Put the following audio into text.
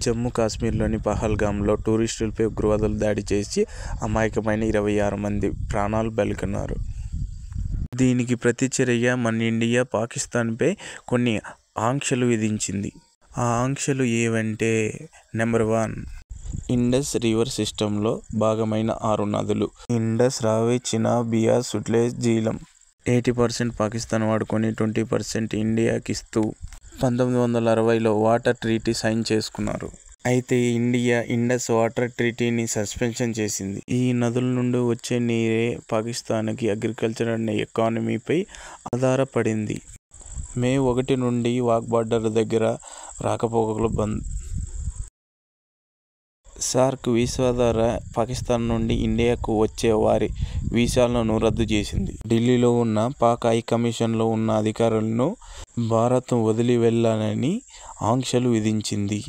జమ్మూ కాశ్మీర్లోని పహల్గామ్లో టూరిస్టులపై ఉగ్రవాదులు దాడి చేసి అమాయకమైన 26 మంది ప్రాణాలు బలికొన్నారు. దీనికి ప్రతిచర్యగా మన ఇండియా పాకిస్తాన్పై కొన్ని ఆంక్షలు విధించింది. ఆ ఆంక్షలు ఏవంటే, నెంబర్ 1, ఇండస్ రివర్ సిస్టంలో భాగమైన 6 నదులు ఇండస్, రావి, చినాబ్, బియాస్, సుట్లెజ్, జీలం 80% పాకిస్తాన్ వాడుకొని 20% ఇండియాకిస్తూ 1960లో వాటర్ ట్రీటీ సైన్ చేసుకున్నారు. అయితే ఇండియా ఇండస్ వాటర్ ట్రీటీని సస్పెన్షన్ చేసింది. ఈ నదుల నుండి వచ్చే నీరే పాకిస్తాన్కి అగ్రికల్చర్ అండ్ ఎకానమీపై ఆధారపడింది. మే 1 నుండి వాఘ్ బార్డర్ దగ్గర రాకపోకలు బంద్. సార్క్ వీసా ద్వారా పాకిస్తాన్ నుండి ఇండియాకు వచ్చే వారి వీసాలను రద్దు చేసింది. ఢిల్లీలో ఉన్న పాక్ హై కమిషన్లో ఉన్న అధికారులను భారత్ను వదిలి వెళ్లాలని ఆంక్షలు విధించింది.